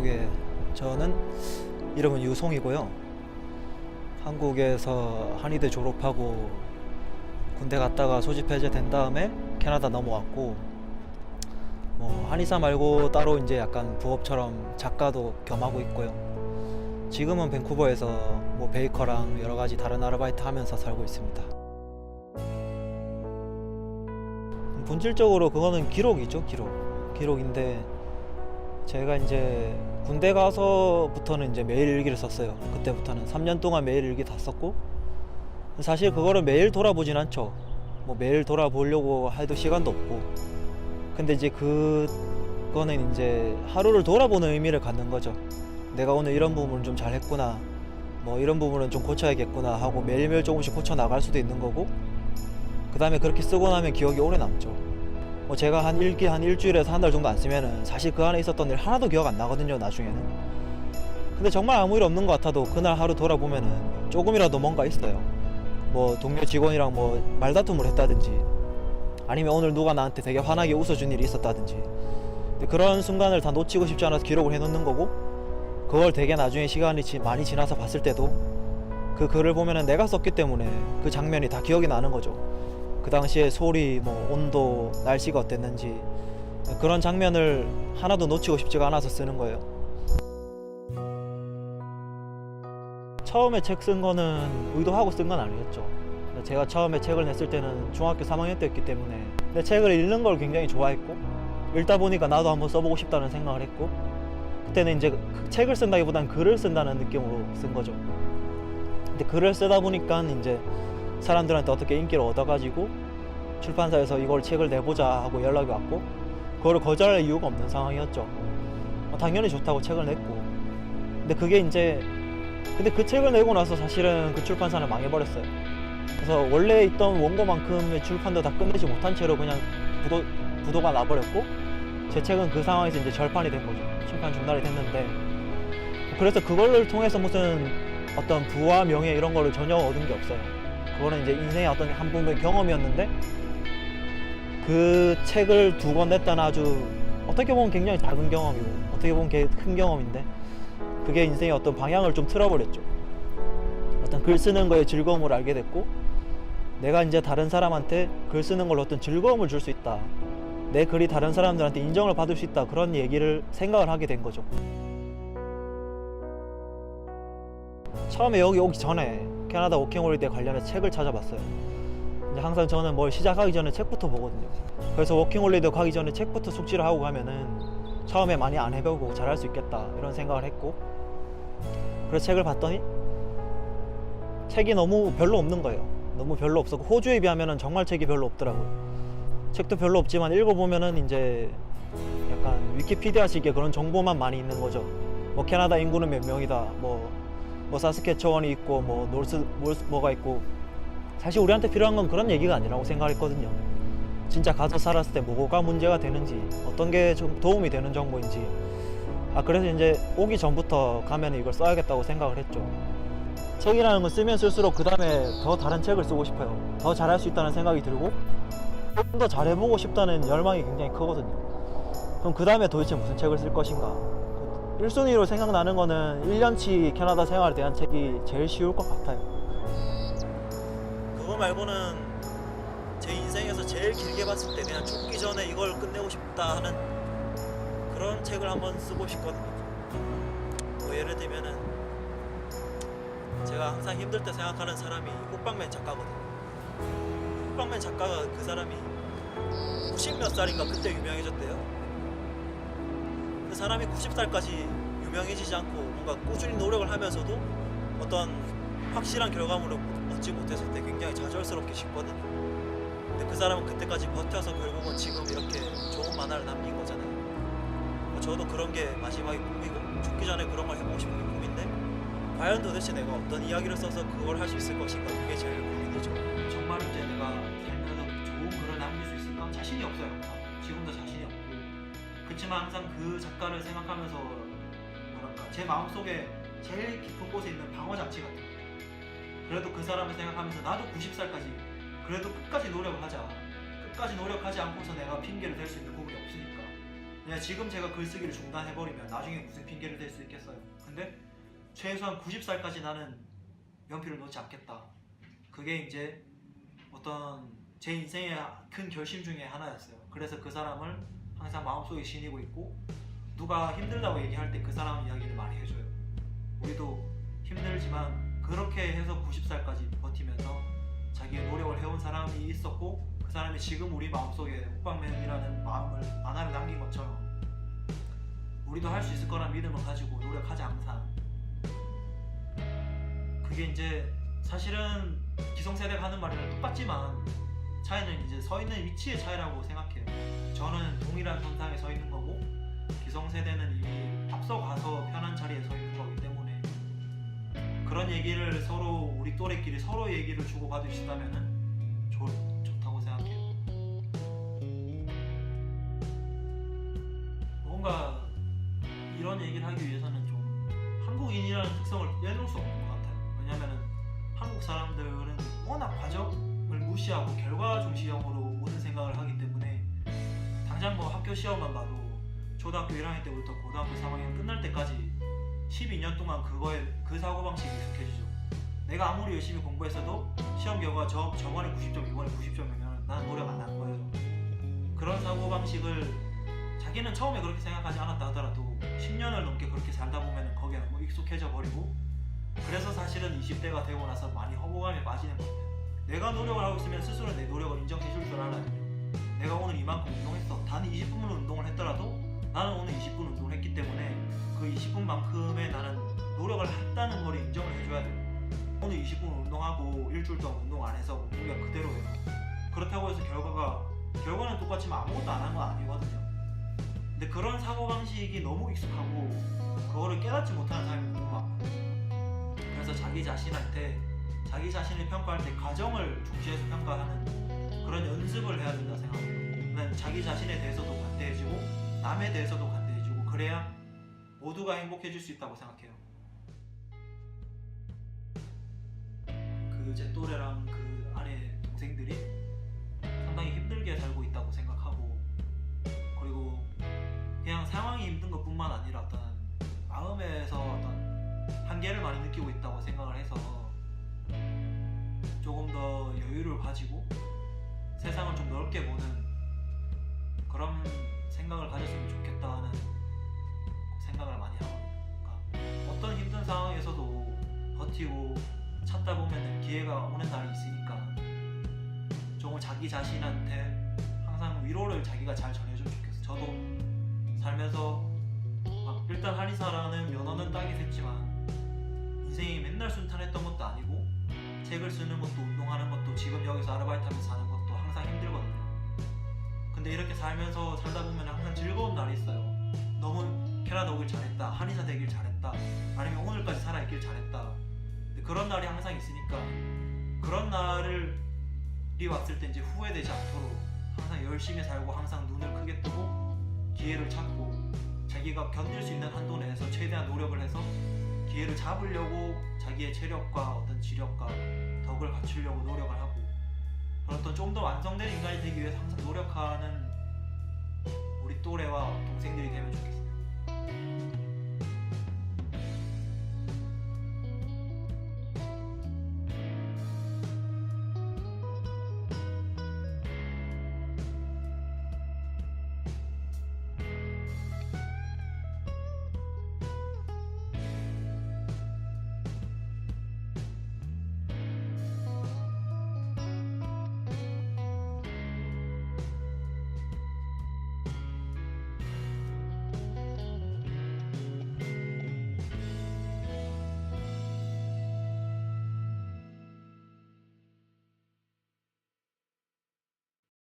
자기소개. 저는 이름은 유송이고요. 한국에서 한의대 졸업하고 군대 갔다가 소집 해제된 다음에 캐나다 넘어왔고, 한의사 말고 따로 이제 약간 부업처럼 작가도 겸하고 있고요. 지금은 밴쿠버에서 베이커랑 여러 가지 다른 아르바이트 하면서 살고 있습니다. 본질적으로 그거는 기록이죠. 기록인데, 제가 이제 군대 가서부터는 이제 매일 일기를 썼어요. 그때부터는 3년 동안 매일 일기 다 썼고, 사실 그거를 매일 돌아보진 않죠. 매일 돌아보려고 해도 시간도 없고. 근데 이제 그거는 이제 하루를 돌아보는 의미를 갖는 거죠. 내가 오늘 이런 부분을 좀 잘했구나, 이런 부분은 좀 고쳐야겠구나 하고 매일매일 조금씩 고쳐 나갈 수도 있는 거고, 그 다음에 그렇게 쓰고 나면 기억이 오래 남죠. 제가 한 일기 한 일주일에서 한 달 정도 안 쓰면은 사실 그 안에 있었던 일 하나도 기억 안 나거든요, 나중에는. 근데 정말 아무 일 없는 것 같아도 그날 하루 돌아보면은 조금이라도 뭔가 있어요. 동료 직원이랑 말다툼을 했다든지, 아니면 오늘 누가 나한테 되게 환하게 웃어준 일이 있었다든지. 그런 순간을 다 놓치고 싶지 않아서 기록을 해놓는 거고, 그걸 되게 나중에 시간이 많이 지나서 봤을 때도 그 글을 보면은 내가 썼기 때문에 그 장면이 다 기억이 나는 거죠. 그 당시에 소리, 온도, 날씨가 어땠는지, 그런 장면을 하나도 놓치고 싶지가 않아서 쓰는 거예요. 처음에 책 쓴 거는 의도하고 쓴 건 아니었죠. 제가 처음에 책을 냈을 때는 중학교 3학년 때였기 때문에, 근데 책을 읽는 걸 굉장히 좋아했고, 읽다 보니까 나도 한번 써보고 싶다는 생각을 했고, 그때는 이제 책을 쓴다기보단 글을 쓴다는 느낌으로 쓴 거죠. 근데 글을 쓰다 보니까 이제 사람들한테 어떻게 인기를 얻어가지고 출판사에서 이걸 책을 내보자 하고 연락이 왔고, 그거를 거절할 이유가 없는 상황이었죠. 당연히 좋다고 책을 냈고. 근데 그 책을 내고 나서 사실은 그 출판사는 망해버렸어요. 그래서 원래 있던 원고만큼의 출판도 다 끝내지 못한 채로 그냥 부도가 나버렸고, 제 책은 그 상황에서 이제 절판이 된 거죠. 출판 중단이 됐는데, 그래서 그걸 통해서 무슨 어떤 부와 명예 이런 거를 전혀 얻은 게 없어요. 그거는 이제 인생의 어떤 한 부분의 경험이었는데, 그 책을 2권 냈다는 아주 어떻게 보면 굉장히 작은 경험이고, 어떻게 보면 큰 경험인데, 그게 인생의 어떤 방향을 좀 틀어버렸죠. 어떤 글 쓰는 거에 즐거움을 알게 됐고, 내가 이제 다른 사람한테 글 쓰는 걸로 어떤 즐거움을 줄 수 있다, 내 글이 다른 사람들한테 인정을 받을 수 있다, 그런 얘기를 생각을 하게 된 거죠. 처음에 여기 오기 전에 캐나다 워킹홀리데이 관련해서 책을 찾아봤어요. 이제 항상 저는 뭘 시작하기 전에 책부터 보거든요. 그래서 워킹홀리데이 가기 전에 책부터 숙지를 하고 가면은 처음에 많이 안 해보고 잘할 수 있겠다, 이런 생각을 했고, 그래서 책을 봤더니 책이 너무 별로 없는 거예요. 너무 별로 없었고, 호주에 비하면은 정말 책이 별로 없더라고요. 책도 별로 없지만 읽어보면은 이제 약간 위키피디아식의 그런 정보만 많이 있는 거죠. 캐나다 인구는 몇 명이다, 사스케처원이 있고, 뭐가 있고. 사실 우리한테 필요한 건 그런 얘기가 아니라고 생각했거든요. 진짜 가서 살았을 때 뭐가 문제가 되는지, 어떤 게 좀 도움이 되는 정보인지. 그래서 이제 오기 전부터 가면 이걸 써야겠다고 생각을 했죠. 책이라는 건 쓰면 쓸수록 그 다음에 더 다른 책을 쓰고 싶어요. 더 잘할 수 있다는 생각이 들고, 좀 더 잘해보고 싶다는 열망이 굉장히 크거든요. 그럼 그 다음에 도대체 무슨 책을 쓸 것인가. 1순위로 생각나는 거는 1년치 캐나다 생활에 대한 책이 제일 쉬울 것 같아요. 그거 말고는 제 인생에서 제일 길게 봤을 때 그냥 죽기 전에 이걸 끝내고 싶다 하는 그런 책을 한번 쓰고 싶거든요. 예를 들면은 제가 항상 힘들 때 생각하는 사람이 호빵맨 작가거든요. 호빵맨 작가가, 그 사람이 90몇 살인가 그때 유명해졌대요. 그 사람이 90살까지 유명해지지 않고 뭔가 꾸준히 노력을 하면서도 어떤 확실한 결과물을 얻지 못했을 때 굉장히 좌절스럽게 싶거든요. 근데 그 사람은 그때까지 버텨서 결국은 지금 이렇게 좋은 만화를 남긴 거잖아요. 저도 그런 게 마지막에 꿈이고, 죽기 전에 그런 걸 해보고 싶은 게 꿈인데, 과연 도대체 내가 어떤 이야기를 써서 그걸 할 수 있을 것인가, 그게 제일 고민이죠. 정말 이제 내가 살면서 좋은 글을 남길 수 있을까? 자신이 없어요. 지금도 자신이 없고. 그렇지만 항상 그 작가를 생각하면서 제 마음속에 제일 깊은 곳에 있는 방어장치 같은 거, 그래도 그 사람을 생각하면서 나도 90살까지 그래도 끝까지 노력을 하자, 끝까지 노력하지 않고서 내가 핑계를 댈 수 있는 부분이 없으니까 그냥 지금 제가 글쓰기를 중단해버리면 나중에 무슨 핑계를 댈 수 있겠어요. 근데 최소한 90살까지 나는 연필을 놓지 않겠다. 그게 이제 어떤 제 인생의 큰 결심 중에 하나였어요. 그래서 그 사람을 항상 마음속에 지니고 있고, 누가 힘들다고 얘기할 때 그 사람 이야기를 많이 해줘요. 우리도 힘들지만 그렇게 해서 90살까지 버티면서 자기의 노력을 해온 사람이 있었고, 그 사람이 지금 우리 마음속에 호빵맨이라는 마음을 만화를 남긴 것처럼 우리도 할 수 있을 거란 믿음을 가지고 노력하자 항상. 그게 이제 사실은 기성세대가 하는 말이랑 똑같지만 차이는 이제 서 있는 위치의 차이라고 생각해요. 저는 동일한 선상에 서 있는 거고, 기성세대는 이미 앞서가서 편한 자리에 서 있는 거기 때문에 그런 얘기를 서로, 우리 또래끼리 서로 얘기를 주고받을 수 있다면은 좋다고 생각해요. 뭔가 이런 얘기를 하기 위해서는 좀 한국인이라는 특성을 빼놓을 수 없는 것 같아요. 왜냐면은 한국 사람들은 워낙 과정을 무시하고 결과 중시형으로 모든 생각을 하기 때문에, 당장 뭐 학교 시험만 봐도 초등학교 1학년 때부터 고등학교 3학년 끝날 때까지 12년 동안 그 사고방식이 익숙해지죠. 내가 아무리 열심히 공부했어도 시험 결과 저번에 90점, 이번에 90점이면 난 노력 안 한 거예요. 그런 사고방식을 자기는 처음에 그렇게 생각하지 않았다 하더라도 10년을 넘게 그렇게 살다 보면 거기에 너무 익숙해져 버리고, 그래서 사실은 20대가 되고 나서 많이 허무감에 빠지는 것 같아요. 내가 노력을 하고 있으면 스스로 내 노력을 인정해 줄 줄 알아요. 내가 오늘 이만큼 운동했어. 단 20분을 운동을 했더라도 나는 오늘 20분 운동을 했기 때문에 그 20분만큼의 나는 노력을 했다는 걸 인정을 해줘야 돼요. 오늘 20분 운동하고 일주일 동안 운동 안 해서 몸무게가 그대로예요. 그렇다고 해서 결과는 똑같지만 아무것도 안 한 건 아니거든요. 근데 그런 사고방식이 너무 익숙하고 그거를 깨닫지 못하는 사람이 너무 많아요. 그래서 자기 자신한테, 자기 자신을 평가할 때 과정을 중시해서 평가하는 그런 연습을 해야 된다 생각해요. 난 자기 자신에 대해서도 관대해지고 남에 대해서도 관대해지고, 그래야 모두가 행복해질 수 있다고 생각해요. 그 제 또래랑 그 아래 동생들이 상당히 힘들게 살고 있다고 생각하고, 그리고 그냥 상황이 힘든 것뿐만 아니라 어떤 마음에서 어떤 한계를 많이 느끼고 있다고 생각을 해서 조금 더 여유를 가지고 세상을 좀 넓게 보는 그런 생각을 가졌으면 좋겠다는 생각을 많이 하거든요. 그러니까 어떤 힘든 상황에서도 버티고 참다 보면 기회가 오는 날이 있으니까 조금 자기 자신한테 항상 위로를 자기가 잘 전해주면 좋겠어. 저도 살면서 막 일단 한의사라는 면허는 따긴 했지만 인생이 맨날 순탄했던 것도 아니고, 책을 쓰는 것도 운동하는 것도 지금 여기서 아르바이트하면서 사는 것도 항상 힘들거든요. 근데 이렇게 살면서 살다 보면 항상 즐거운 날이 있어요. 너무 캐나다 오길 잘했다, 한의사 되길 잘했다, 아니면 오늘까지 살아있길 잘했다. 근데 그런 날이 항상 있으니까 그런 날이 왔을 때 이제 후회되지 않도록 항상 열심히 살고 항상 눈을 크게 뜨고 기회를 찾고 자기가 견딜 수 있는 한도 내에서 최대한 노력을 해서 기회를 잡으려고 자기의 체력과 어떤 지력과 덕을 갖추려고 노력을 하고, 어떤 좀 더 완성된 인간이 되기 위해서 항상 노력하는 우리 또래와 동생들이 되면 좋겠어요.